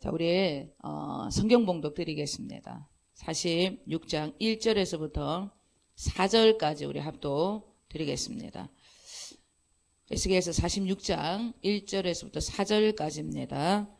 자, 우리 성경 봉독 드리겠습니다. 46장 1절에서부터 4절까지 우리 합독 드리겠습니다. 에스겔서 46장 1절에서부터 4절까지입니다.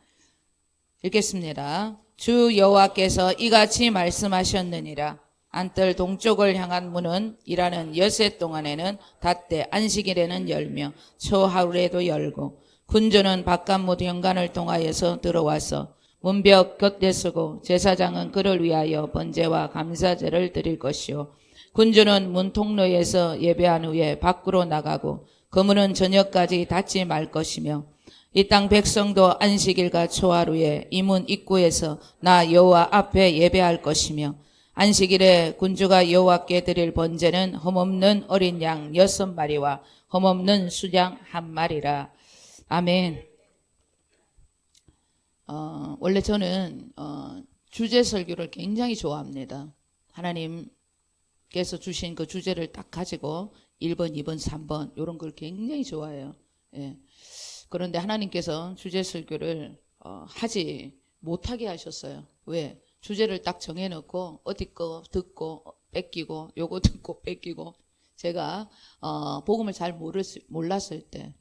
읽겠습니다. 주 여호와께서 이같이 말씀하셨느니라. 안뜰 동쪽을 향한 문은 일하는 여세 동안에는 닫되 안식일에는 열며 초하루에도 열고 군주는 바깥문 현관을 통하여서 들어와서 문벽 곁에 서고 제사장은 그를 위하여 번제와 감사제를 드릴 것이요 군주는 문 통로에서 예배한 후에 밖으로 나가고 그 문은 저녁까지 닫지 말 것이며 이 땅 백성도 안식일과 초하루에 이 문 입구에서 나 여호와 앞에 예배할 것이며 안식일에 군주가 여호와께 드릴 번제는 흠없는 어린 양 6마리와 흠없는 수양 1마리라. 아멘. 원래 저는 주제 설교를 굉장히 좋아합니다. 하나님께서 주신 그 주제를 딱 가지고 1번, 2번, 3번 이런 걸 굉장히 좋아해요. 예. 그런데 하나님께서 주제 설교를 하지 못하게 하셨어요. 왜? 주제를 딱 정해놓고 어디 거 듣고 뺏기고 요거 듣고 뺏기고 제가 복음을 잘 몰랐을 때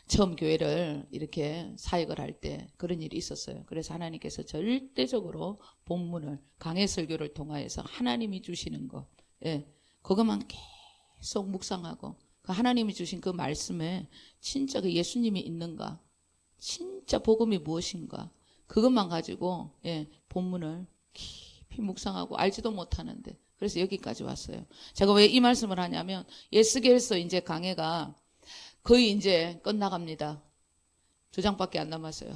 처음 교회를 이렇게 사역을 할 때 그런 일이 있었어요. 그래서 하나님께서 절대적으로 본문을 강해 설교를 통하여서 하나님이 주시는 것, 그것만 계속 묵상하고 그 하나님이 주신 그 말씀에 진짜 그 예수님이 있는가, 진짜 복음이 무엇인가 그것만 가지고 본문을 깊이 묵상하고 알지도 못하는데 그래서 여기까지 왔어요. 제가 왜 이 말씀을 하냐면 에스겔서 이제 강해가 거의 이제 끝나갑니다. 2장밖에 안 남았어요.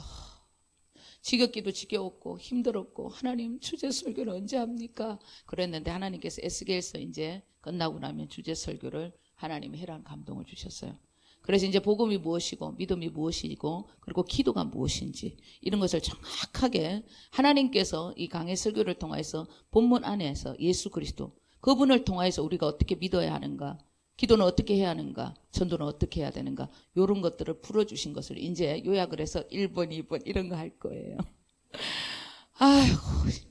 지겹기도 지겨웠고 힘들었고 하나님 주제 설교를 언제 합니까? 그랬는데 하나님께서 에스겔서 이제 끝나고 나면 주제 설교를 하나님이 해라는 감동을 주셨어요. 그래서 이제 복음이 무엇이고 믿음이 무엇이고 그리고 기도가 무엇인지 이런 것을 정확하게 하나님께서 이 강해 설교를 통해서 본문 안에서 예수 그리스도 그분을 통해서 우리가 어떻게 믿어야 하는가, 기도는 어떻게 해야 하는가, 전도는 어떻게 해야 되는가 이런 것들을 풀어주신 것을 이제 요약을 해서 1번, 2번 이런 거 할 거예요. 아이고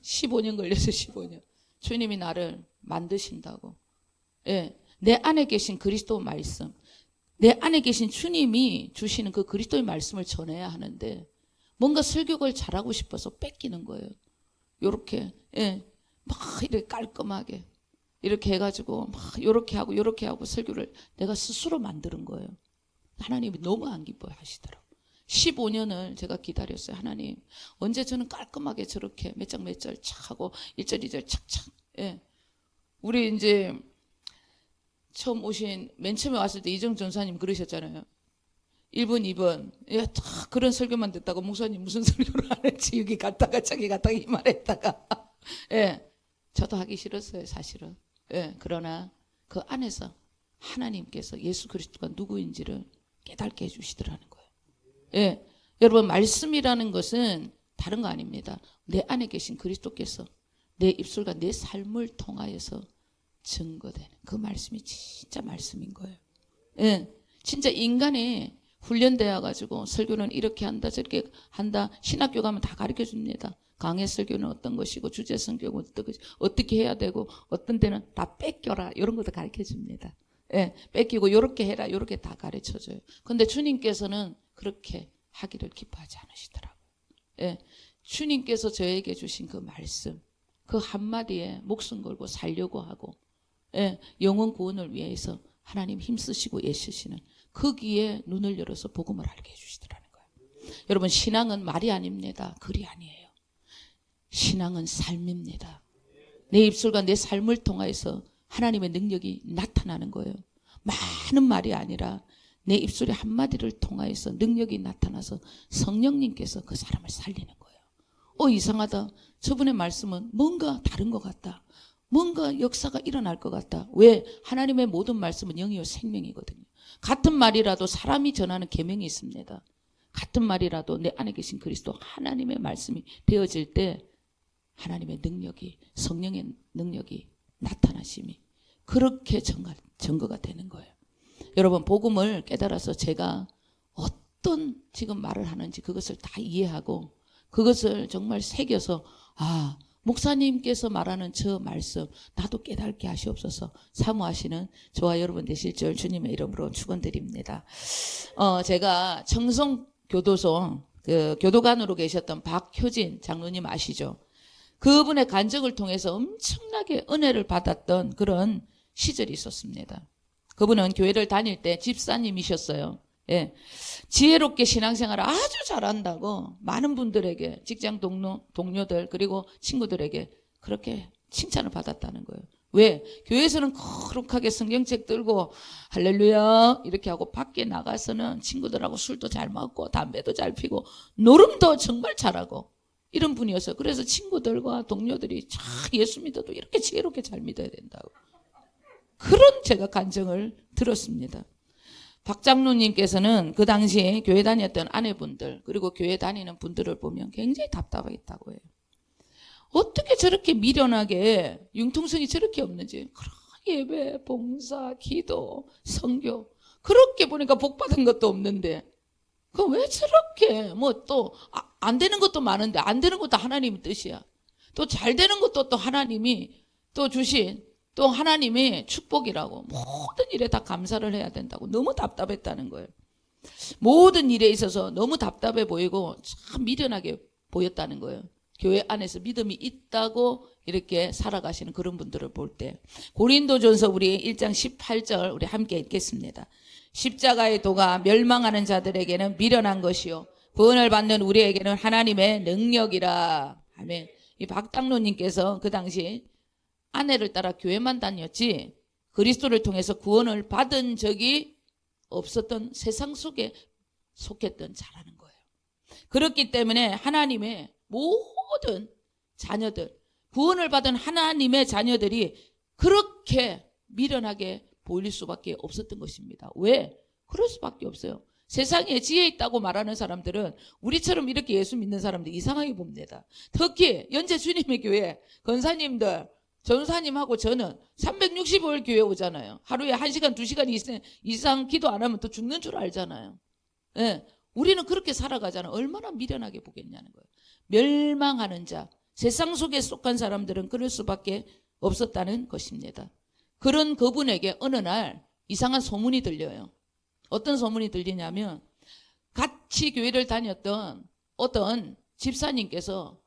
15년 걸려서 15년 주님이 나를 만드신다고. 내 안에 계신 그리스도 말씀, 내 안에 계신 주님이 주시는 그 그리스도의 말씀을 전해야 하는데 뭔가 설교를 잘하고 싶어서 뺏기는 거예요. 요렇게 막 이렇게 깔끔하게 이렇게 해가지고 막 요렇게 하고 설교를 내가 스스로 만드는 거예요. 하나님이 너무 안 기뻐 하시더라고요. 15년을 제가 기다렸어요. 하나님 언제 저는 깔끔하게 저렇게 몇 장 몇 절 착 하고 1절 2절 착착. 우리 이제 처음 오신 맨 처음에 왔을 때 이정 전사님 그러셨잖아요. 1번 2번 다 그런 설교만 듣다가 목사님 무슨 설교를 안 했지 여기 갔다가 저기 갔다가 이 말했다가 저도 하기 싫었어요 사실은. 그러나 그 안에서 하나님께서 예수 그리스도가 누구인지를 깨닫게 해주시더라는 거예요. 여러분 말씀이라는 것은 다른 거 아닙니다. 내 안에 계신 그리스도께서 내 입술과 내 삶을 통하여서 증거되는 그 말씀이 진짜 말씀인 거예요. 진짜 인간이 훈련되어 가지고 설교는 이렇게 한다 저렇게 한다 신학교 가면 다 가르쳐 줍니다. 강해 설교는 어떤 것이고 주제 설교는 어떤 것이 어떻게 해야 되고 어떤 때는 다 뺏겨라 이런 것도 가르쳐 줍니다. 뺏기고 요렇게 해라 요렇게 다 가르쳐 줘요. 근데 주님께서는 그렇게 하기를 기뻐하지 않으시더라고요. 주님께서 저에게 주신 그 말씀 그 한마디에 목숨 걸고 살려고 하고 영혼 구원을 위해서 하나님 힘쓰시고 애쓰시는 거기에 눈을 열어서 복음을 알게 해주시더라는 거예요. 여러분 신앙은 말이 아닙니다. 글이 아니에요. 신앙은 삶입니다. 내 입술과 내 삶을 통해서 하나님의 능력이 나타나는 거예요. 많은 말이 아니라 내 입술의 한마디를 통해서 능력이 나타나서 성령님께서 그 사람을 살리는 거예요. 이상하다. 저분의 말씀은 뭔가 다른 것 같다. 뭔가 역사가 일어날 것 같다. 왜? 하나님의 모든 말씀은 영이요 생명이거든요. 같은 말이라도 사람이 전하는 계명이 있습니다. 같은 말이라도 내 안에 계신 그리스도 하나님의 말씀이 되어질 때 하나님의 능력이 성령의 능력이 나타나심이 그렇게 증거가 되는 거예요. 여러분 복음을 깨달아서 제가 어떤 지금 말을 하는지 그것을 다 이해하고 그것을 정말 새겨서 목사님께서 말하는 저 말씀 나도 깨닫게 하시옵소서 사모하시는 저와 여러분 되실 줄 주님의 이름으로 축원드립니다. 제가 청송교도소 교도관으로 계셨던 박효진 장로님 아시죠? 그분의 간증을 통해서 엄청나게 은혜를 받았던 그런 시절이 있었습니다. 그분은 교회를 다닐 때 집사님이셨어요. 예. 지혜롭게 신앙생활을 아주 잘한다고 많은 분들에게 직장 동료들 그리고 친구들에게 그렇게 칭찬을 받았다는 거예요. 왜? 교회에서는 거룩하게 성경책 들고 할렐루야 이렇게 하고 밖에 나가서는 친구들하고 술도 잘 먹고 담배도 잘 피고 노름도 정말 잘하고 이런 분이었어요. 그래서 친구들과 동료들이 예수 믿어도 이렇게 지혜롭게 잘 믿어야 된다고 그런 제가 간증을 들었습니다. 박 장로님께서는 그 당시에 교회 다녔던 아내분들 그리고 교회 다니는 분들을 보면 굉장히 답답했다고 해요. 어떻게 저렇게 미련하게 융통성이 저렇게 없는지 예배, 봉사, 기도, 선교 그렇게 보니까 복받은 것도 없는데 그 왜 저렇게 뭐 또 안 되는 것도 많은데 안 되는 것도 하나님의 뜻이야. 또 잘 되는 것도 또 하나님이 또 주신 또 하나님의 축복이라고 모든 일에 다 감사를 해야 된다고 너무 답답했다는 거예요. 모든 일에 있어서 너무 답답해 보이고 참 미련하게 보였다는 거예요. 교회 안에서 믿음이 있다고 이렇게 살아가시는 그런 분들을 볼 때 고린도전서 우리 1장 18절 우리 함께 읽겠습니다. 십자가의 도가 멸망하는 자들에게는 미련한 것이요 구원을 받는 우리에게는 하나님의 능력이라. 아멘. 이 박장로님께서 그 당시 아내를 따라 교회만 다녔지 그리스도를 통해서 구원을 받은 적이 없었던 세상 속에 속했던 자라는 거예요. 그렇기 때문에 하나님의 모든 자녀들, 구원을 받은 하나님의 자녀들이 그렇게 미련하게 보일 수밖에 없었던 것입니다. 왜? 그럴 수밖에 없어요. 세상에 지혜 있다고 말하는 사람들은 우리처럼 이렇게 예수 믿는 사람들 이상하게 봅니다. 특히 연재 주님의 교회 권사님들 전사님하고 저는 365일 교회 오잖아요. 하루에 1시간 2시간 이상 기도 안 하면 또 죽는 줄 알잖아요. 예, 우리는 그렇게 살아가잖아요. 얼마나 미련하게 보겠냐는 거예요. 멸망하는 자, 세상 속에 속한 사람들은 그럴 수밖에 없었다는 것입니다. 그런 그분에게 어느 날 이상한 소문이 들려요. 어떤 소문이 들리냐면 같이 교회를 다녔던 어떤 집사님께서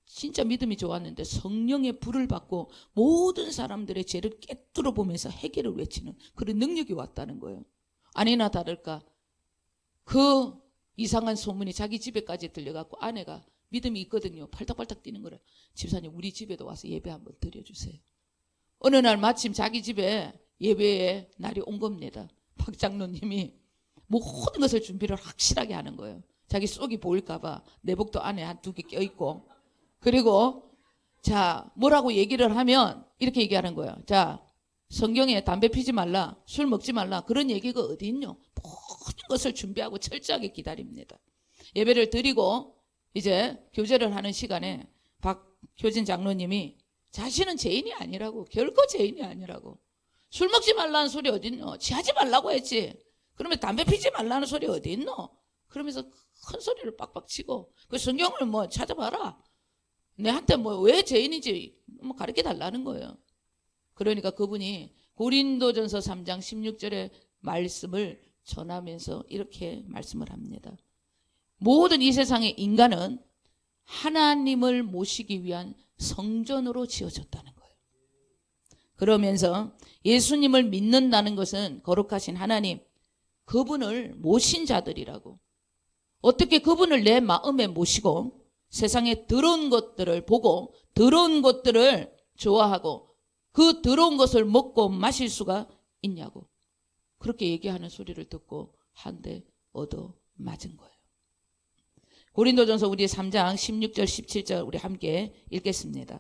진짜 믿음이 좋았는데 성령의 불을 받고 모든 사람들의 죄를 꿰뚫어 보면서 해결을 외치는 그런 능력이 왔다는 거예요. 아니나 다를까 그 이상한 소문이 자기 집에까지 들려갖고 아내가 믿음이 있거든요. 팔딱팔딱 뛰는 거래. 집사님 우리 집에도 와서 예배 한번 드려주세요. 어느 날 마침 자기 집에 예배의 날이 온 겁니다. 박 장로님이 모든 것을 준비를 확실하게 하는 거예요. 자기 속이 보일까봐 내복도 안에 한 2개 껴있고 그리고 자 뭐라고 얘기를 하면 이렇게 얘기하는 거예요. 자 성경에 담배 피지 말라 술 먹지 말라 그런 얘기가 어디 있뇨. 모든 것을 준비하고 철저하게 기다립니다. 예배를 드리고 이제 교제를 하는 시간에 박효진 장로님이 자신은 죄인이 아니라고 결코 죄인이 아니라고 술 먹지 말라는 소리 어디 있노. 취하지 말라고 했지. 그러면 담배 피지 말라는 소리 어디 있노. 그러면서 큰 소리를 빡빡 치고 그 성경을 뭐 찾아봐라. 내한테 뭐 왜 죄인인지 뭐 가르쳐 달라는 거예요. 그러니까 그분이 고린도전서 3장 16절의 말씀을 전하면서 이렇게 말씀을 합니다. 모든 이 세상의 인간은 하나님을 모시기 위한 성전으로 지어졌다는 거예요. 그러면서 예수님을 믿는다는 것은 거룩하신 하나님, 그분을 모신 자들이라고. 어떻게 그분을 내 마음에 모시고 세상에 더러운 것들을 보고 더러운 것들을 좋아하고 그 더러운 것을 먹고 마실 수가 있냐고. 그렇게 얘기하는 소리를 듣고 한 대 얻어 맞은 거예요. 고린도전서 우리 3장 16절 17절 우리 함께 읽겠습니다.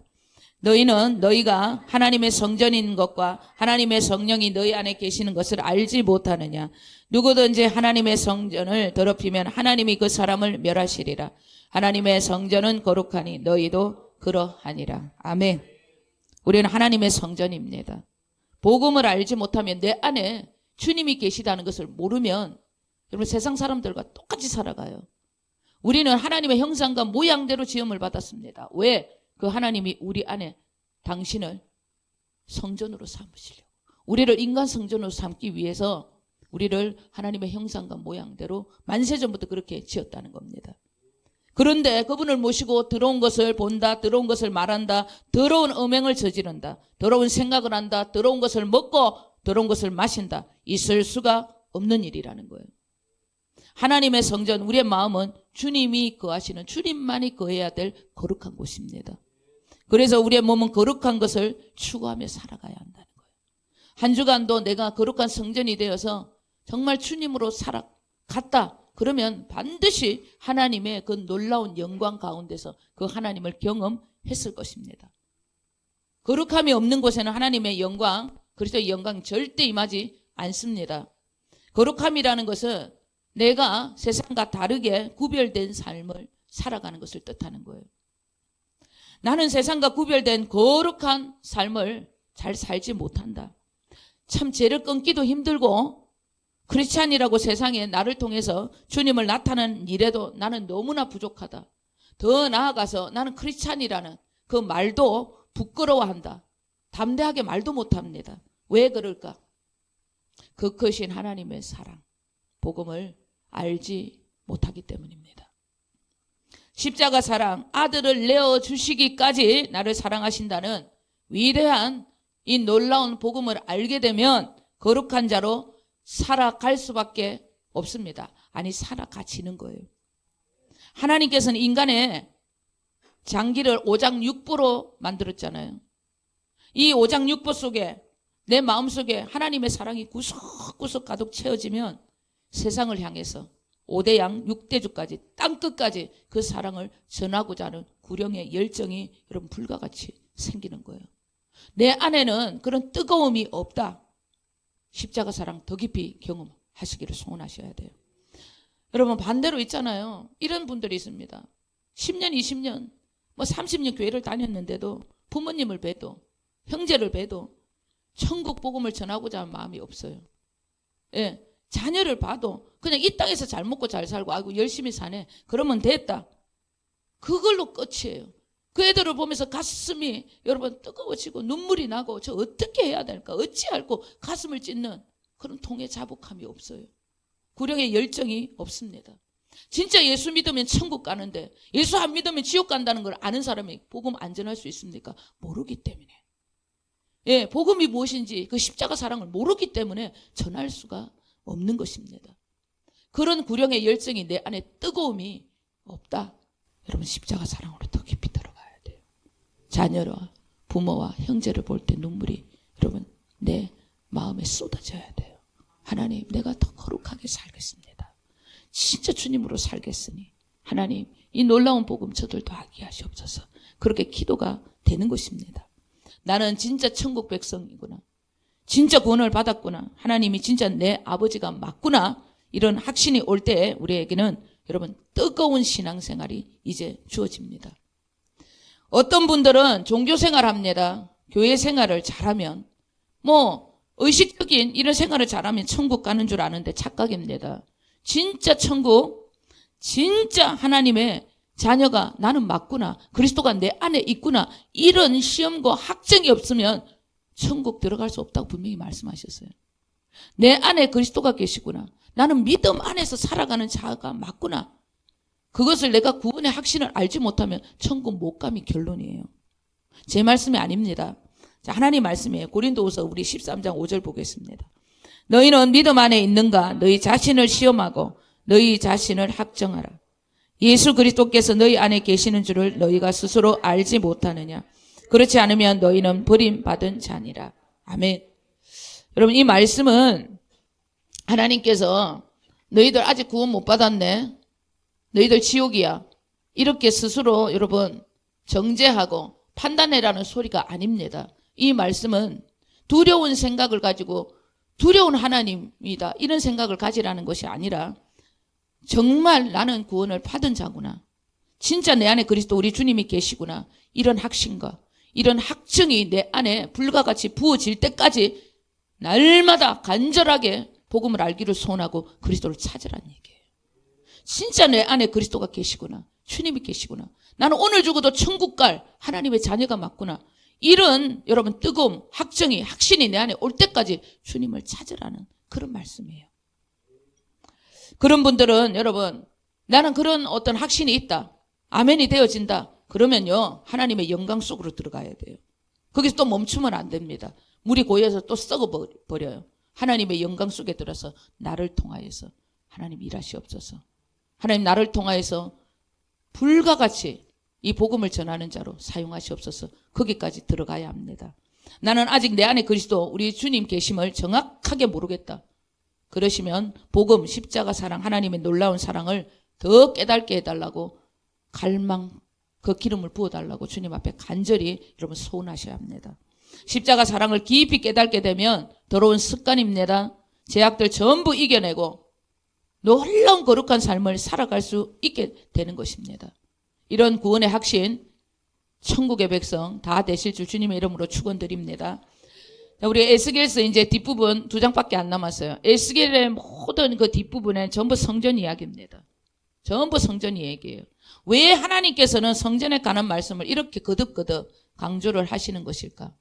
너희는 너희가 하나님의 성전인 것과 하나님의 성령이 너희 안에 계시는 것을 알지 못하느냐. 누구든지 하나님의 성전을 더럽히면 하나님이 그 사람을 멸하시리라. 하나님의 성전은 거룩하니 너희도 그러하니라. 아멘. 우리는 하나님의 성전입니다. 복음을 알지 못하면 내 안에 주님이 계시다는 것을 모르면 여러분 세상 사람들과 똑같이 살아가요. 우리는 하나님의 형상과 모양대로 지음을 받았습니다. 왜? 그 하나님이 우리 안에 당신을 성전으로 삼으시려고. 우리를 인간 성전으로 삼기 위해서 우리를 하나님의 형상과 모양대로 만세전부터 그렇게 지었다는 겁니다. 그런데 그분을 모시고 더러운 것을 본다, 더러운 것을 말한다, 더러운 음행을 저지른다, 더러운 생각을 한다, 더러운 것을 먹고 더러운 것을 마신다. 있을 수가 없는 일이라는 거예요. 하나님의 성전, 우리의 마음은 주님이 거하시는, 주님만이 거해야 될 거룩한 곳입니다. 그래서 우리의 몸은 거룩한 것을 추구하며 살아가야 한다는 거예요. 한 주간도 내가 거룩한 성전이 되어서 정말 주님으로 살아갔다. 그러면 반드시 하나님의 그 놀라운 영광 가운데서 그 하나님을 경험했을 것입니다. 거룩함이 없는 곳에는 하나님의 영광, 그리스도의 영광 절대 임하지 않습니다. 거룩함이라는 것은 내가 세상과 다르게 구별된 삶을 살아가는 것을 뜻하는 거예요. 나는 세상과 구별된 거룩한 삶을 잘 살지 못한다. 참 죄를 끊기도 힘들고 크리스찬이라고 세상에 나를 통해서 주님을 나타내는 일에도 나는 너무나 부족하다. 더 나아가서 나는 크리스찬이라는 그 말도 부끄러워한다. 담대하게 말도 못합니다. 왜 그럴까? 그 크신 하나님의 사랑, 복음을 알지 못하기 때문입니다. 십자가 사랑, 아들을 내어주시기까지 나를 사랑하신다는 위대한 이 놀라운 복음을 알게 되면 거룩한 자로 살아갈 수밖에 없습니다. 아니, 살아가지는 거예요. 하나님께서는 인간의 장기를 오장육부로 만들었잖아요. 이 오장육부 속에 내 마음속에 하나님의 사랑이 구석구석 가득 채워지면 세상을 향해서 5대양 6대주까지 땅끝까지 그 사랑을 전하고자 하는 구령의 열정이 여러분 불과 같이 생기는 거예요. 내 안에는 그런 뜨거움이 없다. 십자가 사랑 더 깊이 경험하시기를 소원하셔야 돼요. 여러분 반대로 있잖아요. 이런 분들이 있습니다. 10년, 20년, 30년 교회를 다녔는데도 부모님을 뵈도 형제를 뵈도 천국 복음을 전하고자 하는 마음이 없어요. 예, 자녀를 봐도 그냥 이 땅에서 잘 먹고 잘 살고 아이고 열심히 사네. 그러면 됐다. 그걸로 끝이에요. 그 애들을 보면서 가슴이 여러분 뜨거워지고 눈물이 나고 저 어떻게 해야 될까? 어찌할고 가슴을 찢는 그런 통의 자복함이 없어요. 구령의 열정이 없습니다. 진짜 예수 믿으면 천국 가는데 예수 안 믿으면 지옥 간다는 걸 아는 사람이 복음 안 전할 수 있습니까? 모르기 때문에. 예, 복음이 무엇인지 그 십자가 사랑을 모르기 때문에 전할 수가 없는 것입니다. 그런 구령의 열정이 내 안에 뜨거움이 없다. 여러분 십자가 사랑으로 더 깊이 들어가야 돼요. 자녀와 부모와 형제를 볼 때 눈물이 여러분 내 마음에 쏟아져야 돼요. 하나님 내가 더 거룩하게 살겠습니다. 진짜 주님으로 살겠으니 하나님 이 놀라운 복음 저들도 알게 하시옵소서. 그렇게 기도가 되는 것입니다. 나는 진짜 천국 백성이구나. 진짜 구원을 받았구나. 하나님이 진짜 내 아버지가 맞구나. 이런 확신이 올 때 우리에게는 여러분 뜨거운 신앙생활이 이제 주어집니다. 어떤 분들은 종교생활 합니다. 교회 생활을 잘하면 의식적인 이런 생활을 잘하면 천국 가는 줄 아는데 착각입니다. 진짜 천국, 진짜 하나님의 자녀가 나는 맞구나. 그리스도가 내 안에 있구나. 이런 시험과 학정이 없으면 천국 들어갈 수 없다고 분명히 말씀하셨어요. 내 안에 그리스도가 계시구나. 나는 믿음 안에서 살아가는 자가 맞구나. 그것을 내가 구원의 확신을 알지 못하면 천국 못 감이 결론이에요. 제 말씀이 아닙니다. 자, 하나님 말씀이에요. 고린도후서 우리 13장 5절 보겠습니다. 너희는 믿음 안에 있는가? 너희 자신을 시험하고 너희 자신을 학정하라. 예수 그리스도께서 너희 안에 계시는 줄을 너희가 스스로 알지 못하느냐? 그렇지 않으면 너희는 버림받은 자니라. 아멘. 여러분 이 말씀은 하나님께서 너희들 아직 구원 못 받았네. 너희들 지옥이야. 이렇게 스스로 여러분 정죄하고 판단해라는 소리가 아닙니다. 이 말씀은 두려운 생각을 가지고 두려운 하나님이다. 이런 생각을 가지라는 것이 아니라 정말 나는 구원을 받은 자구나. 진짜 내 안에 그리스도 우리 주님이 계시구나. 이런 확신과 이런 확증이 내 안에 불과 같이 부어질 때까지 날마다 간절하게 복음을 알기를 소원하고 그리스도를 찾으라는 얘기예요. 진짜 내 안에 그리스도가 계시구나. 주님이 계시구나. 나는 오늘 죽어도 천국 갈 하나님의 자녀가 맞구나. 이런 여러분 뜨거움, 확정이, 확신이 내 안에 올 때까지 주님을 찾으라는 그런 말씀이에요. 그런 분들은 여러분 나는 그런 어떤 확신이 있다. 아멘이 되어진다. 그러면요 하나님의 영광 속으로 들어가야 돼요. 거기서 또 멈추면 안 됩니다. 물이 고여서 또 썩어버려요. 하나님의 영광 속에 들어서 나를 통하여서 하나님 일하시옵소서. 하나님 나를 통하여서 불과 같이 이 복음을 전하는 자로 사용하시옵소서. 거기까지 들어가야 합니다. 나는 아직 내 안에 그리스도 우리 주님 계심을 정확하게 모르겠다. 그러시면 복음, 십자가 사랑, 하나님의 놀라운 사랑을 더 깨닫게 해달라고 갈망, 그 기름을 부어달라고 주님 앞에 간절히 여러분 소원하셔야 합니다. 십자가 사랑을 깊이 깨닫게 되면 더러운 습관입니다. 제약들 전부 이겨내고 놀라운 거룩한 삶을 살아갈 수 있게 되는 것입니다. 이런 구원의 확신, 천국의 백성 다 되실 줄 주님의 이름으로 축원드립니다. 우리 에스겔서 이제 뒷부분 2장밖에 안 남았어요. 에스겔의 모든 그 뒷부분에 전부 성전 이야기입니다. 전부 성전 이야기예요. 왜 하나님께서는 성전에 관한 말씀을 이렇게 거듭거듭 강조를 하시는 것일까?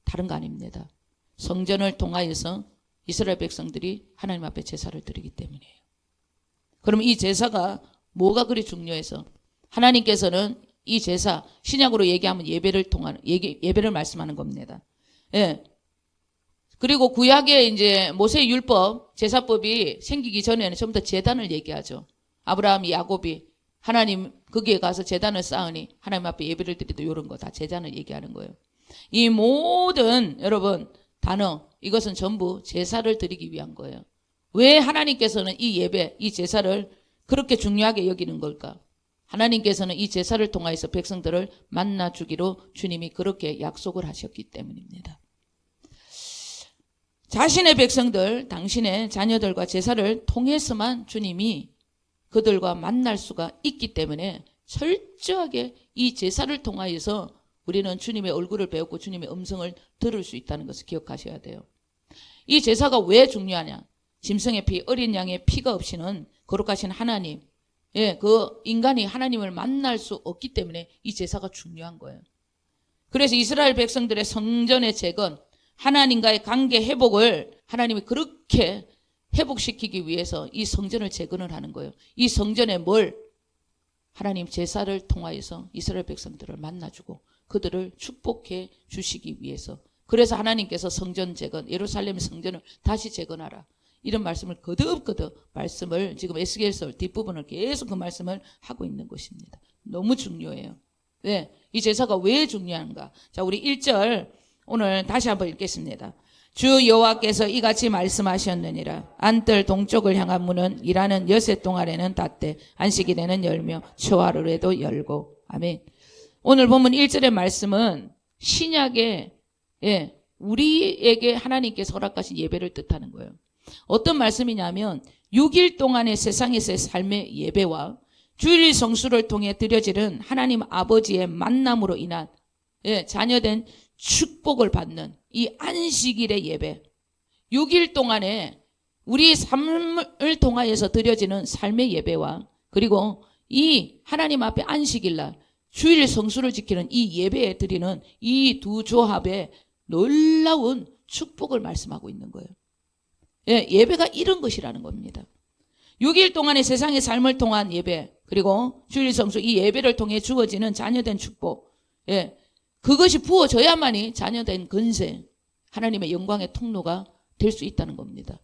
다른 거 아닙니다. 성전을 통하여서 이스라엘 백성들이 하나님 앞에 제사를 드리기 때문이에요. 그럼 이 제사가 뭐가 그리 중요해서 하나님께서는 이 제사, 신약으로 얘기하면 예배를 통하는, 예배를 말씀하는 겁니다. 예. 그리고 구약의 이제 모세의 율법, 제사법이 생기기 전에는 전부 다 제단을 얘기하죠. 아브라함이, 야곱이 하나님 거기에 가서 제단을 쌓으니 하나님 앞에 예배를 드리도 이런 거 다 제단을 얘기하는 거예요. 이 모든 여러분 단어, 이것은 전부 제사를 드리기 위한 거예요. 왜 하나님께서는 이 예배, 이 제사를 그렇게 중요하게 여기는 걸까? 하나님께서는 이 제사를 통하여서 백성들을 만나주기로 주님이 그렇게 약속을 하셨기 때문입니다. 자신의 백성들, 당신의 자녀들과 제사를 통해서만 주님이 그들과 만날 수가 있기 때문에 철저하게 이 제사를 통하여서 우리는 주님의 얼굴을 배우고 주님의 음성을 들을 수 있다는 것을 기억하셔야 돼요. 이 제사가 왜 중요하냐? 짐승의 피, 어린 양의 피가 없이는 거룩하신 하나님, 그 인간이 하나님을 만날 수 없기 때문에 이 제사가 중요한 거예요. 그래서 이스라엘 백성들의 성전의 재건, 하나님과의 관계 회복을 하나님이 그렇게 회복시키기 위해서 이 성전을 재건을 하는 거예요. 이 성전에 뭘? 하나님 제사를 통하여서 이스라엘 백성들을 만나주고 그들을 축복해 주시기 위해서. 그래서 하나님께서 성전 재건, 예루살렘 성전을 다시 재건하라. 이런 말씀을 거듭거듭 말씀을 지금 에스겔서 뒷부분을 계속 그 말씀을 하고 있는 것입니다. 너무 중요해요. 네, 이 제사가 왜 중요한가? 자, 우리 1절 오늘 다시 한번 읽겠습니다. 주 여호와께서 이같이 말씀하셨느니라. 안뜰 동쪽을 향한 문은 일하는 여세 동안에는 닫되 안식일에는 열며 초하루에도 열고. 아멘. 오늘 보면 1절의 말씀은 신약의 우리에게 하나님께서 허락하신 예배를 뜻하는 거예요. 어떤 말씀이냐면 6일 동안의 세상에서의 삶의 예배와 주일 성수를 통해 드려지는 하나님 아버지의 만남으로 인한 자녀된 축복을 받는 이 안식일의 예배, 6일 동안에 우리 삶을 통하여서 드려지는 삶의 예배와 그리고 이 하나님 앞에 안식일날 주일 성수를 지키는 이 예배에 드리는 이 두 조합의 놀라운 축복을 말씀하고 있는 거예요. 예배가 이런 것이라는 겁니다. 6일 동안의 세상의 삶을 통한 예배, 그리고 주일 성수, 이 예배를 통해 주어지는 자녀된 축복, 그것이 부어져야만이 자녀된 건세, 하나님의 영광의 통로가 될 수 있다는 겁니다.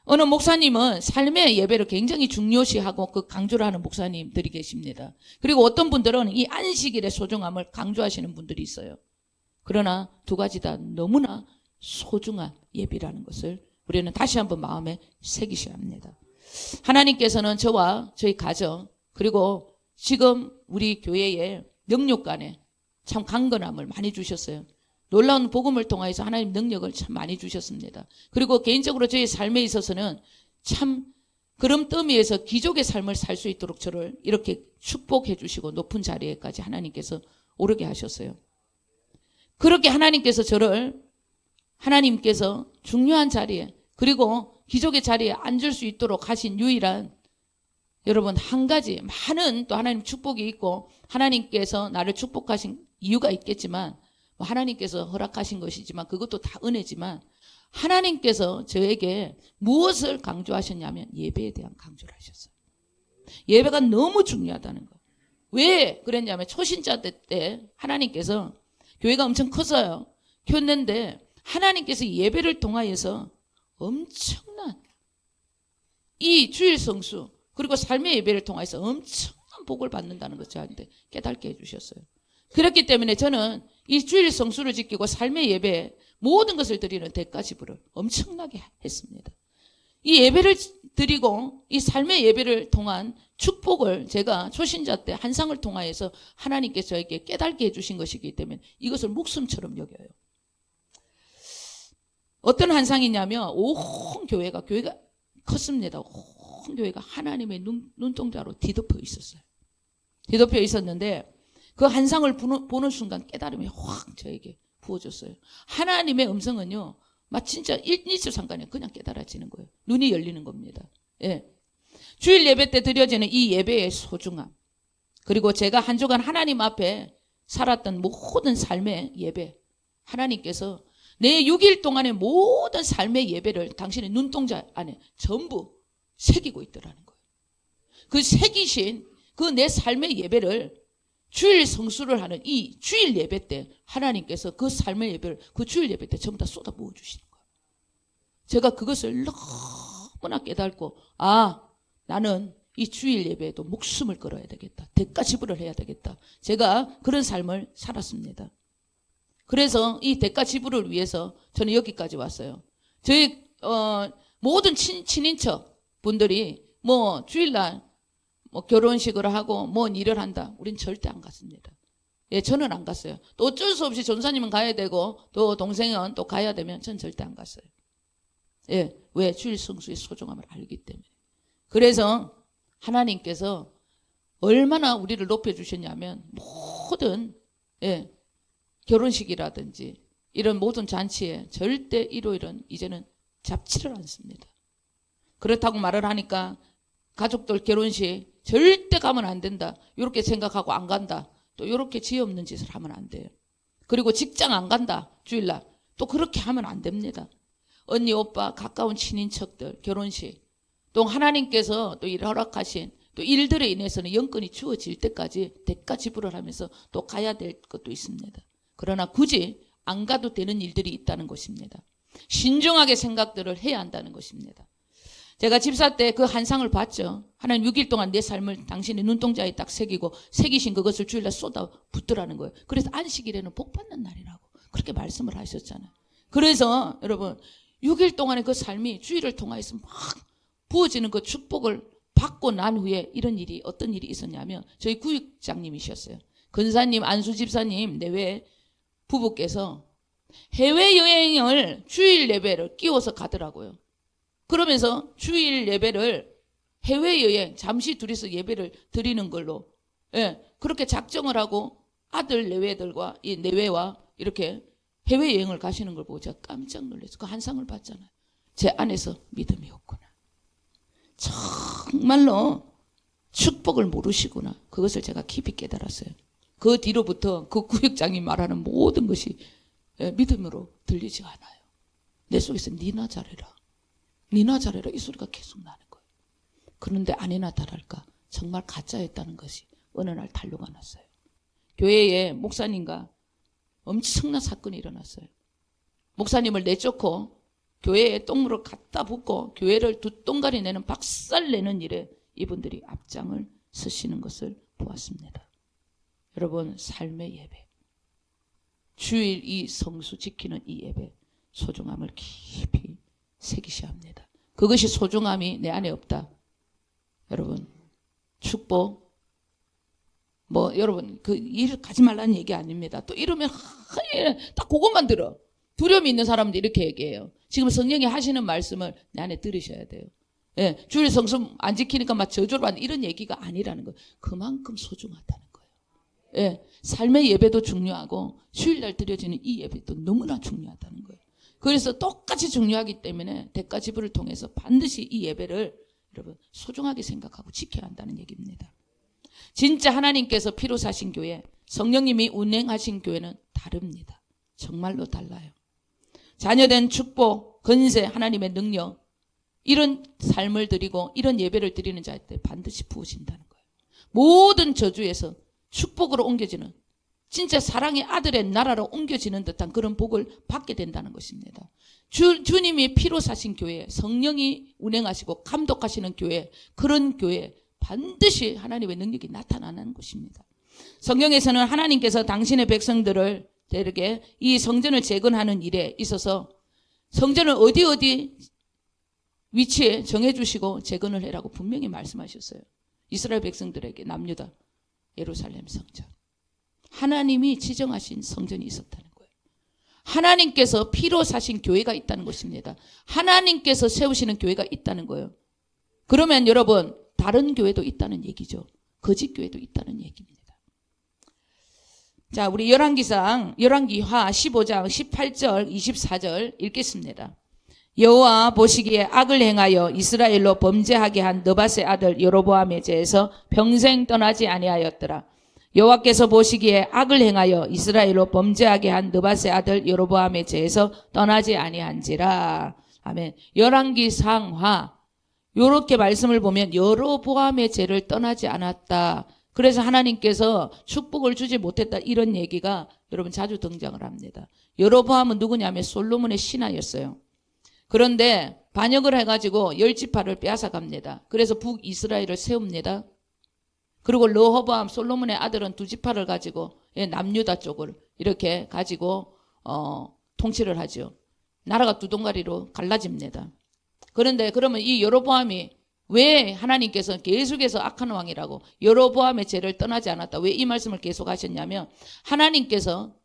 어느 목사님은 삶의 예배를 굉장히 중요시하고 그 강조를 하는 목사님들이 계십니다. 그리고 어떤 분들은 이 안식일의 소중함을 강조하시는 분들이 있어요. 그러나 두 가지 다 너무나 소중한 예배라는 것을 우리는 다시 한번 마음에 새기셔야 합니다. 하나님께서는 저와 저희 가정 그리고 지금 우리 교회의 영육간에 참 강건함을 많이 주셨어요. 놀라운 복음을 통해서 하나님 능력을 참 많이 주셨습니다. 그리고 개인적으로 저희 삶에 있어서는 참 그럼더미에서 기족의 삶을 살 수 있도록 저를 이렇게 축복해 주시고 높은 자리에까지 하나님께서 오르게 하셨어요. 그렇게 하나님께서 저를 하나님께서 중요한 자리에 그리고 기족의 자리에 앉을 수 있도록 하신 유일한 여러분 한 가지 많은 또 하나님 축복이 있고 하나님께서 나를 축복하신 이유가 있겠지만 뭐 하나님께서 허락하신 것이지만 그것도 다 은혜지만 하나님께서 저에게 무엇을 강조하셨냐면 예배에 대한 강조를 하셨어요. 예배가 너무 중요하다는 거예요. 왜 그랬냐면 초신자 때 하나님께서 교회가 엄청 컸어요. 컸는데 하나님께서 예배를 통하여서 엄청난 이 주일 성수 그리고 삶의 예배를 통해서 엄청난 복을 받는다는 것을 저한테 깨닫게 해주셨어요. 그렇기 때문에 저는 이 주일 성수를 지키고 삶의 예배에 모든 것을 드리는 대가 지불을 엄청나게 했습니다. 이 예배를 드리고 이 삶의 예배를 통한 축복을 제가 초신자 때 한상을 통하여서 하나님께서 저에게 깨닫게 해주신 것이기 때문에 이것을 목숨처럼 여겨요. 어떤 한상이냐면 온 교회가 컸습니다. 온 교회가 하나님의 눈동자로 뒤덮여 있었어요. 뒤덮여 있었는데 그 한상을 보는 순간 깨달음이 확 저에게 부어졌어요. 하나님의 음성은요, 막 진짜 1초 상간에 그냥 깨달아지는 거예요. 눈이 열리는 겁니다. 예. 주일 예배 때 드려지는 이 예배의 소중함, 그리고 제가 한 주간 하나님 앞에 살았던 모든 삶의 예배, 하나님께서 내 6일 동안의 모든 삶의 예배를 당신의 눈동자 안에 전부 새기고 있더라는 거예요. 그 새기신 그 내 삶의 예배를 주일 성수를 하는 이 주일 예배 때 하나님께서 그 삶의 예배를 그 주일 예배 때 전부 다 쏟아 부어 주시는 거예요. 제가 그것을 너무나 깨닫고 나는 이 주일 예배에도 목숨을 걸어야 되겠다. 대가 지불을 해야 되겠다. 제가 그런 삶을 살았습니다. 그래서 이 대가 지불을 위해서 저는 여기까지 왔어요. 저희 모든 친인척 분들이 뭐 주일날 뭐 결혼식을 하고 뭔 일을 한다. 우린 절대 안 갔습니다. 예, 저는 안 갔어요. 또 어쩔 수 없이 전사님은 가야 되고 또 동생은 또 가야 되면 전 절대 안 갔어요. 예, 왜? 주일 성수의 소중함을 알기 때문에. 그래서 하나님께서 얼마나 우리를 높여주셨냐면 모든 결혼식이라든지 이런 모든 잔치에 절대 일요일은 이제는 잡지를 않습니다. 그렇다고 말을 하니까 가족들 결혼식 절대 가면 안 된다. 이렇게 생각하고 안 간다. 또 이렇게 지혜 없는 짓을 하면 안 돼요. 그리고 직장 안 간다. 주일날. 또 그렇게 하면 안 됩니다. 언니, 오빠, 가까운 친인척들 결혼식. 또 하나님께서 또 허락하신 또 일들에 인해서는 영권이 주어질 때까지 대가 지불을 하면서 또 가야 될 것도 있습니다. 그러나 굳이 안 가도 되는 일들이 있다는 것입니다. 신중하게 생각들을 해야 한다는 것입니다. 제가 집사 때 그 한상을 봤죠. 하나님 6일 동안 내 삶을 당신의 눈동자에 딱 새기고 새기신 그것을 주일날 쏟아 붓더라는 거예요. 그래서 안식일에는 복 받는 날이라고 그렇게 말씀을 하셨잖아요. 그래서 여러분 6일 동안의 그 삶이 주일을 통해서 막 부어지는 그 축복을 받고 난 후에 이런 일이 어떤 일이 있었냐면 저희 구역장님이셨어요. 근사님, 안수 집사님 내외 부부께서 해외여행을 주일 예배를 끼워서 가더라고요. 그러면서 주일 예배를 해외여행 잠시 둘이서 예배를 드리는 걸로 그렇게 작정을 하고 아들 내외들과 이 내외와 이렇게 해외여행을 가시는 걸 보고 제가 깜짝 놀랐어요. 그 한상을 봤잖아요. 제 안에서 믿음이 없구나. 정말로 축복을 모르시구나. 그것을 제가 깊이 깨달았어요. 그 뒤로부터 그 구역장이 말하는 모든 것이 믿음으로 들리지 않아요. 내 속에서 니나 잘해라. 니나 잘해라. 이 소리가 계속 나는 거예요. 그런데 아니나 다를까 정말 가짜였다는 것이 어느 날 탄로가 났어요. 교회에 목사님과 엄청난 사건이 일어났어요. 목사님을 내쫓고 교회에 똥물을 갖다 붓고 교회를 두 똥가리 내는 박살 내는 일에 이분들이 앞장을 서시는 것을 보았습니다. 여러분 삶의 예배, 주일 이 성수 지키는 이 예배 소중함을 깊이 새기셔야 합니다. 그것이 소중함이 내 안에 없다. 여러분 축복 여러분 그 일 가지 말라는 얘기 아닙니다. 또 이러면 딱 그것만 들어. 두려움이 있는 사람들 이렇게 얘기해요. 지금 성령이 하시는 말씀을 내 안에 들으셔야 돼요. 주일 성수 안 지키니까 막 저주를 받는 이런 얘기가 아니라는 거예요. 그만큼 소중하다는 거예요. 삶의 예배도 중요하고 주일날 드려지는 이 예배도 너무나 중요하다는 거예요. 그래서 똑같이 중요하기 때문에 대가 지불을 통해서 반드시 이 예배를 여러분 소중하게 생각하고 지켜야 한다는 얘기입니다. 진짜 하나님께서 피로 사신 교회, 성령님이 운행하신 교회는 다릅니다. 정말로 달라요. 자녀된 축복, 건세, 하나님의 능력, 이런 삶을 드리고 이런 예배를 드리는 자한테 반드시 부으신다는 거예요. 모든 저주에서 축복으로 옮겨지는, 진짜 사랑의 아들의 나라로 옮겨지는 듯한 그런 복을 받게 된다는 것입니다. 주님이 피로 사신 교회, 성령이 운행하시고 감독하시는 교회, 그런 교회 반드시 하나님의 능력이 나타나는 것입니다. 성경에서는 하나님께서 당신의 백성들을 이렇게 이 성전을 재건하는 일에 있어서 성전을 어디 위치에 정해주시고 재건을 해라고 분명히 말씀하셨어요. 이스라엘 백성들에게 남유다 예루살렘 성전, 하나님이 지정하신 성전이 있었다는 거예요. 하나님께서 피로 사신 교회가 있다는 것입니다. 하나님께서 세우시는 교회가 있다는 거예요. 그러면 여러분 다른 교회도 있다는 얘기죠. 거짓 교회도 있다는 얘기입니다. 자, 우리 열왕기하 15장 18절 24절 읽겠습니다. 여호와 보시기에 악을 행하여 이스라엘로 범죄하게 한 느밧의 아들 여로보암의 죄에서 평생 떠나지 아니하였더라. 여호와께서 보시기에 악을 행하여 이스라엘로 범죄하게 한 느밧의 아들 여로보암의 죄에서 떠나지 아니한지라. 아멘. 열왕기상하 요렇게 말씀을 보면 여로보암의 죄를 떠나지 않았다. 그래서 하나님께서 축복을 주지 못했다, 이런 얘기가 여러분 자주 등장을 합니다. 여로보암은 누구냐면 솔로몬의 신하였어요. 그런데 반역을 해가지고 10지파를 빼앗아갑니다. 그래서 북이스라엘을 세웁니다. 그리고 르호보암 솔로몬의 아들은 2지파를 가지고 남유다 쪽을 이렇게 가지고 통치를 하죠. 나라가 두 동가리로 갈라집니다. 그런데 그러면 이 여로보암이 왜 하나님께서 계속해서 악한 왕이라고 여로보암의 죄를 떠나지 않았다, 왜 이 말씀을 계속 하셨냐면 하나님께서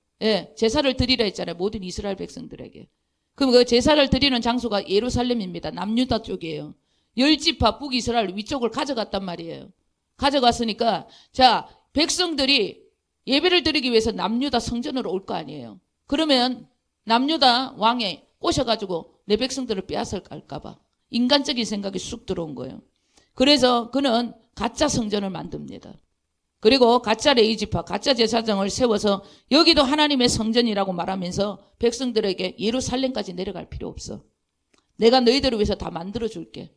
제사를 드리라 했잖아요. 모든 이스라엘 백성들에게. 그럼 그 제사를 드리는 장소가 예루살렘입니다. 남유다 쪽이에요. 10지파 북이스라엘 위쪽을 가져갔단 말이에요. 가져갔으니까 자, 백성들이 예배를 드리기 위해서 남유다 성전으로 올 거 아니에요. 그러면 남유다 왕에 오셔가지고 내 백성들을 빼앗을까 봐 인간적인 생각이 쑥 들어온 거예요. 그래서 그는 가짜 성전을 만듭니다. 그리고 가짜 레위지파, 가짜 제사장을 세워서 여기도 하나님의 성전이라고 말하면서 백성들에게 예루살렘까지 내려갈 필요 없어. 내가 너희들을 위해서 다 만들어줄게.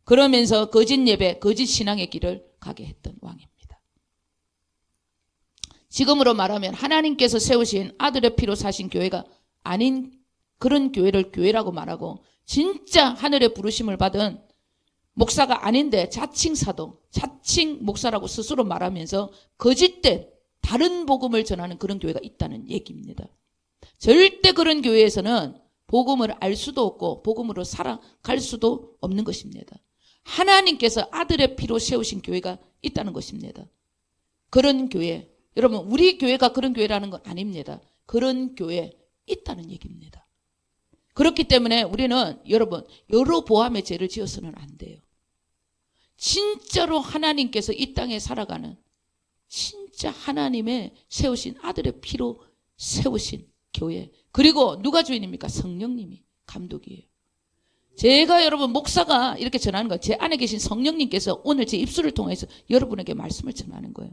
그러면서 거짓 예배, 거짓 신앙의 길을 가게 했던 왕입니다. 지금으로 말하면 하나님께서 세우신 아들의 피로 사신 교회가 아닌 그런 교회를 교회라고 말하고, 진짜 하늘의 부르심을 받은 목사가 아닌데 자칭 사도, 자칭 목사라고 스스로 말하면서 거짓된 다른 복음을 전하는 그런 교회가 있다는 얘기입니다. 절대 그런 교회에서는 복음을 알 수도 없고 복음으로 살아갈 수도 없는 것입니다. 하나님께서 아들의 피로 세우신 교회가 있다는 것입니다. 그런 교회, 여러분 우리 교회가 그런 교회라는 건 아닙니다. 그런 교회 있다는 얘기입니다. 그렇기 때문에 우리는 여러분 여로보암의 죄를 지어서는 안 돼요. 진짜로 하나님께서 이 땅에 살아가는 진짜 하나님의 세우신 아들의 피로 세우신 교회, 그리고 누가 주인입니까? 성령님이 감독이에요. 제가 여러분 목사가 이렇게 전하는 거예요. 제 안에 계신 성령님께서 오늘 제 입술을 통해서 여러분에게 말씀을 전하는 거예요.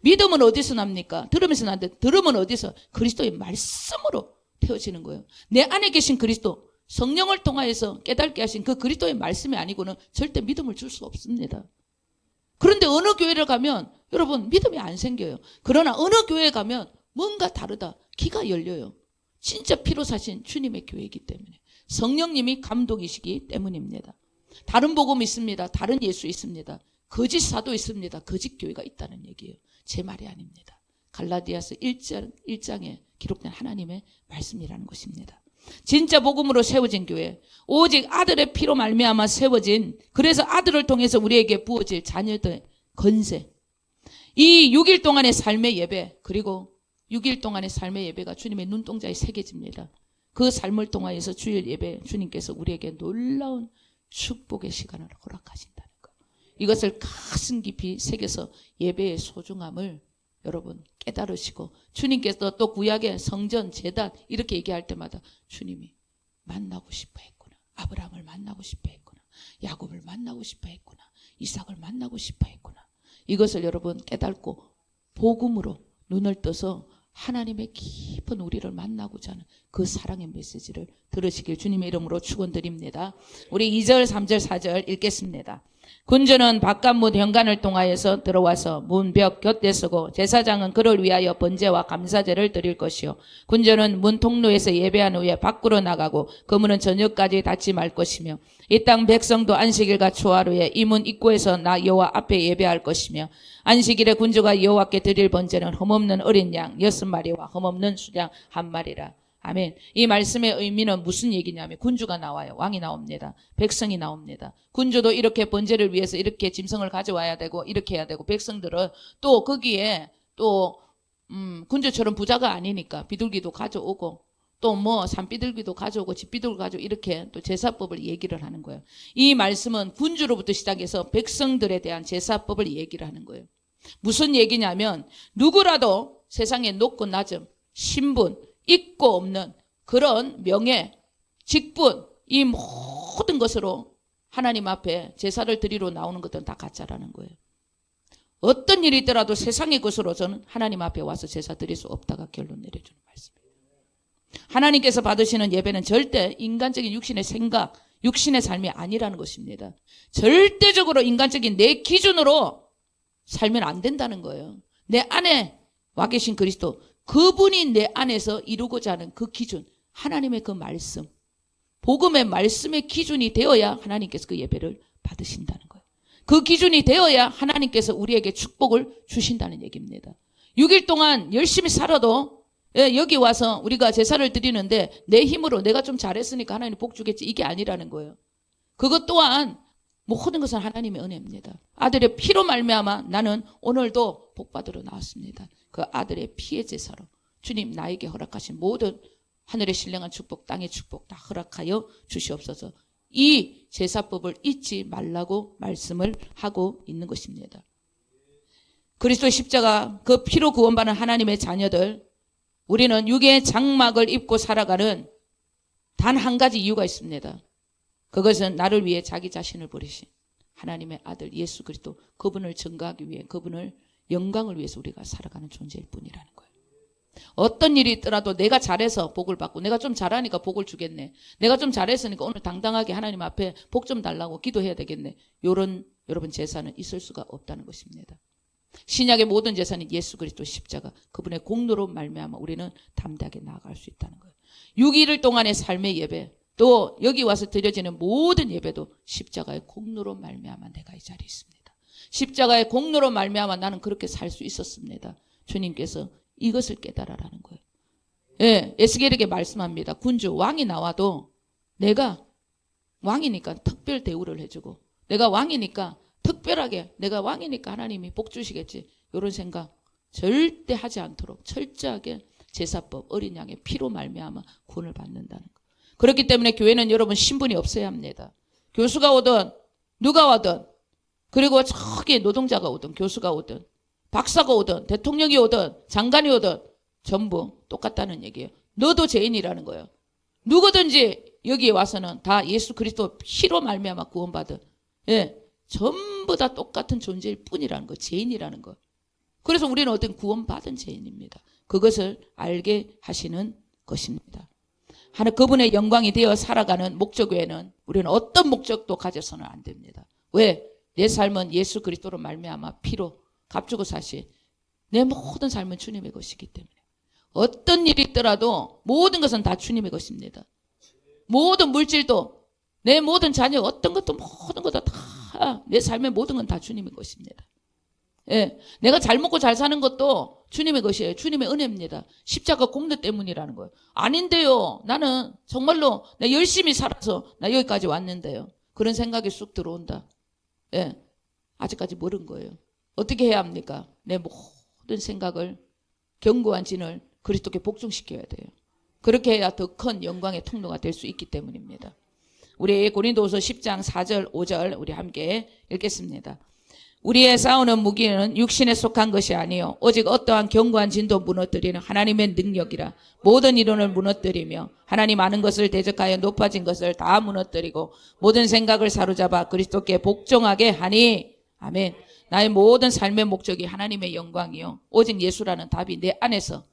믿음은 어디서 납니까? 들으면서 나는데, 들음은 어디서? 그리스도의 말씀으로 태워지는 거예요. 내 안에 계신 그리스도, 성령을 통하여서 깨닫게 하신 그 그리스도의 말씀이 아니고는 절대 믿음을 줄 수 없습니다. 그런데 어느 교회를 가면 여러분 믿음이 안 생겨요. 그러나 어느 교회에 가면 뭔가 다르다, 귀가 열려요. 진짜 피로 사신 주님의 교회이기 때문에, 성령님이 감독이시기 때문입니다. 다른 복음 있습니다. 다른 예수 있습니다. 거짓 사도 있습니다. 거짓 교회가 있다는 얘기예요. 제 말이 아닙니다. 갈라디아서 1장에 기록된 하나님의 말씀이라는 것입니다. 진짜 복음으로 세워진 교회, 오직 아들의 피로 말미암아 세워진, 그래서 아들을 통해서 우리에게 부어질 자녀들의 건세, 이 6일 동안의 삶의 예배, 그리고 6일 동안의 삶의 예배가 주님의 눈동자에 새겨집니다. 그 삶을 통하여서 주일 예배, 주님께서 우리에게 놀라운 축복의 시간을 허락하신다는 것, 이것을 가슴 깊이 새겨서 예배의 소중함을 여러분 깨달으시고, 주님께서 또 구약의 성전, 제단 이렇게 얘기할 때마다 주님이 만나고 싶어 했구나, 아브라함을 만나고 싶어 했구나, 야곱을 만나고 싶어 했구나. 이삭을 만나고 싶어 했구나. 이것을 여러분 깨닫고 복음으로 눈을 떠서 하나님의 깊은 우리를 만나고자 하는 그 사랑의 메시지를 들으시길 주님의 이름으로 축원드립니다. 우리 2절, 3절, 4절 읽겠습니다. 군주는 바깥문 현관을 통하여서 들어와서 문벽 곁에 서고 제사장은 그를 위하여 번제와 감사제를 드릴 것이요 군주는 문 통로에서 예배한 후에 밖으로 나가고 그 문은 저녁까지 닫지 말 것이며 이 땅 백성도 안식일과 초하루에 이 문 입구에서 나 여호와 앞에 예배할 것이며 안식일에 군주가 여호와께 드릴 번제는 흠없는 어린 양 6마리와 흠없는 수양 1마리라. 아멘. 이 말씀의 의미는 무슨 얘기냐면 군주가 나와요. 왕이 나옵니다. 백성이 나옵니다. 군주도 이렇게 번제를 위해서 이렇게 짐승을 가져와야 되고 이렇게 해야 되고 백성들은 또 거기에 또 군주처럼 부자가 아니니까 비둘기도 가져오고 또 뭐 산비둘기도 가져오고 집비둘기 가져오고 이렇게 또 제사법을 얘기를 하는 거예요. 이 말씀은 군주로부터 시작해서 백성들에 대한 제사법을 얘기를 하는 거예요. 무슨 얘기냐면 누구라도 세상에 높고 낮음, 신분, 있고 없는 그런 명예, 직분 이 모든 것으로 하나님 앞에 제사를 드리러 나오는 것들은 다 가짜라는 거예요. 어떤 일이 있더라도 세상의 것으로서는 하나님 앞에 와서 제사 드릴 수 없다가 결론 내려주는 말씀입니다. 하나님께서 받으시는 예배는 절대 인간적인 육신의 생각, 육신의 삶이 아니라는 것입니다. 절대적으로 인간적인 내 기준으로 살면 안 된다는 거예요. 내 안에 와 계신 그리스도 그분이 내 안에서 이루고자 하는 그 기준, 하나님의 그 말씀, 복음의 말씀의 기준이 되어야 하나님께서 그 예배를 받으신다는 거예요. 그 기준이 되어야 하나님께서 우리에게 축복을 주신다는 얘기입니다. 6일 동안 열심히 살아도 여기 와서 우리가 제사를 드리는데 내 힘으로 내가 좀 잘했으니까 하나님 복 주겠지 이게 아니라는 거예요. 그것 또한 모든 것은 하나님의 은혜입니다. 아들의 피로 말미암아 나는 오늘도 복 받으러 나왔습니다. 그 아들의 피의 제사로 주님 나에게 허락하신 모든 하늘의 신령한 축복, 땅의 축복 다 허락하여 주시옵소서. 이 제사법을 잊지 말라고 말씀을 하고 있는 것입니다. 그리스도의 십자가 그 피로 구원받은 하나님의 자녀들, 우리는 육의 장막을 입고 살아가는 단 한 가지 이유가 있습니다. 그것은 나를 위해 자기 자신을 버리신 하나님의 아들 예수 그리스도, 그분을 증거하기 위해, 그분을 영광을 위해서 우리가 살아가는 존재일 뿐이라는 거예요. 어떤 일이 있더라도 내가 잘해서 복을 받고, 내가 좀 잘하니까 복을 주겠네, 내가 좀 잘했으니까 오늘 당당하게 하나님 앞에 복 좀 달라고 기도해야 되겠네, 요런 여러분 제사는 있을 수가 없다는 것입니다. 신약의 모든 제사는 예수 그리스도 십자가, 그분의 공로로 말미암아 우리는 담대하게 나아갈 수 있다는 거예요. 6일 동안의 삶의 예배, 또 여기 와서 드려지는 모든 예배도 십자가의 공로로 말미암아 내가 이 자리에 있습니다. 십자가의 공로로 말미암아 나는 그렇게 살 수 있었습니다. 주님께서 이것을 깨달아라는 거예요. 예, 에스겔에게 말씀합니다. 군주, 왕이 나와도 내가 왕이니까 특별 대우를 해주고, 내가 왕이니까 특별하게, 내가 왕이니까 하나님이 복 주시겠지, 이런 생각 절대 하지 않도록 철저하게 제사법, 어린 양의 피로 말미암아 구원을 받는다는 거. 그렇기 때문에 교회는 여러분 신분이 없어야 합니다. 교수가 오든 누가 와든, 그리고 저기 노동자가 오든 교수가 오든 박사가 오든 대통령이 오든 장관이 오든 전부 똑같다는 얘기예요. 너도 죄인이라는 거예요. 누구든지 여기에 와서는 다 예수 그리스도 피로 말미암아 구원받은, 예, 전부 다 똑같은 존재일 뿐이라는 거, 죄인이라는 거. 그래서 우리는 어떤 구원받은 죄인입니다. 그것을 알게 하시는 것입니다. 하나 그분의 영광이 되어 살아가는 목적 외에는 우리는 어떤 목적도 가져서는 안 됩니다. 왜? 내 삶은 예수 그리스도로 말미암아 피로 값주고 사신 내 모든 삶은 주님의 것이기 때문에 어떤 일이 있더라도 모든 것은 다 주님의 것입니다. 모든 물질도, 내 모든 자녀, 어떤 것도 모든 것도 다 내 삶의 모든 건 다 주님의 것입니다. 예, 내가 잘 먹고 잘 사는 것도 주님의 것이에요. 주님의 은혜입니다. 십자가 공로 때문이라는 거예요. 아닌데요, 나는 정말로 내 열심히 살아서 나 여기까지 왔는데요, 그런 생각이 쑥 들어온다. 예, 아직까지 모른 거예요. 어떻게 해야 합니까? 내 모든 생각을, 견고한 진을 그리스도께 복종시켜야 돼요. 그렇게 해야 더 큰 영광의 통로가 될 수 있기 때문입니다. 우리 고린도후서 10장 4절 5절 우리 함께 읽겠습니다. 우리의 싸우는 무기는 육신에 속한 것이 아니요 오직 어떠한 견고한 진도 무너뜨리는 하나님의 능력이라. 모든 이론을 무너뜨리며 하나님 아는 것을 대적하여 높아진 것을 다 무너뜨리고 모든 생각을 사로잡아 그리스도께 복종하게 하니. 아멘. 나의 모든 삶의 목적이 하나님의 영광이요 오직 예수라는 답이 내 안에서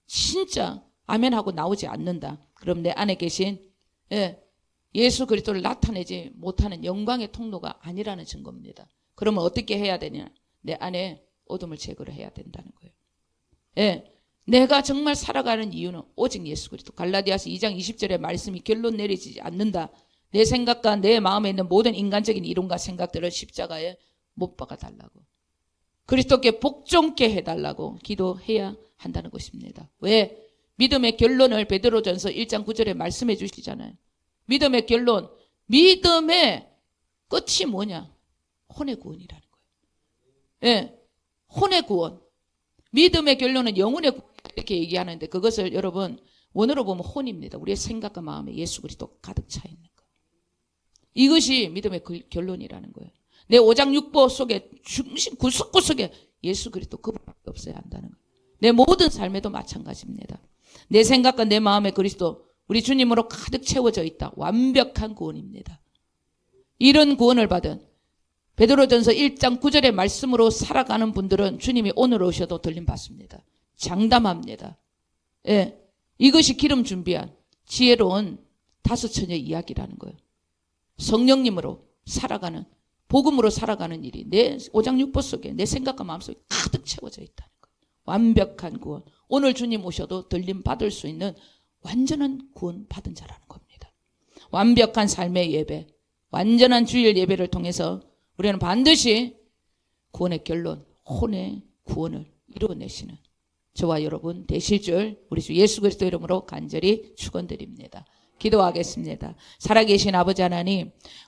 진짜 아멘하고 나오지 않는다. 그럼 내 안에 계신 예수 그리스도를 나타내지 못하는 영광의 통로가 아니라는 증거입니다. 그러면 어떻게 해야 되냐? 내 안에 어둠을 제거를 해야 된다는 거예요. 내가 정말 살아가는 이유는 오직 예수 그리스도. 갈라디아서 2장 20절의 말씀이 결론 내리지 않는다. 내 생각과 내 마음에 있는 모든 인간적인 이론과 생각들을 십자가에 못 박아 달라고. 그리스도께 복종케 해달라고 기도해야 한다는 것입니다. 왜? 믿음의 결론을 베드로전서 1장 9절에 말씀해 주시잖아요. 믿음의 결론, 믿음의 끝이 뭐냐? 혼의 구원이라는 거예요. 혼의 구원. 믿음의 결론은 영혼의 구원 이렇게 얘기하는데 그것을 여러분 원어로 보면 혼입니다. 우리의 생각과 마음에 예수 그리스도 가득 차 있는 거. 이것이 믿음의 결론이라는 거예요. 내 오장육부 속에 중심 구석구석에 예수 그리스도 그밖에 없어야 한다는 거예요. 내 모든 삶에도 마찬가지입니다. 내 생각과 내 마음에 그리스도 우리 주님으로 가득 채워져 있다. 완벽한 구원입니다. 이런 구원을 받은 베드로전서 1장 9절의 말씀으로 살아가는 분들은 주님이 오늘 오셔도 들림 받습니다. 장담합니다. 이것이 기름 준비한 지혜로운 다섯 처녀 이야기라는 거예요. 성령님으로 살아가는 복음으로 살아가는 일이 내 오장육부 속에 내 생각과 마음속에 가득 채워져 있다는 거예요. 완벽한 구원. 오늘 주님 오셔도 들림 받을 수 있는 완전한 구원 받은 자라는 겁니다. 완벽한 삶의 예배, 완전한 주일 예배를 통해서 우리는 반드시 구원의 결론, 혼의 구원을 이루어내시는 저와 여러분 되실 줄 우리 주 예수 그리스도 이름으로 간절히 축원드립니다. 기도하겠습니다. 살아계신 아버지 하나님,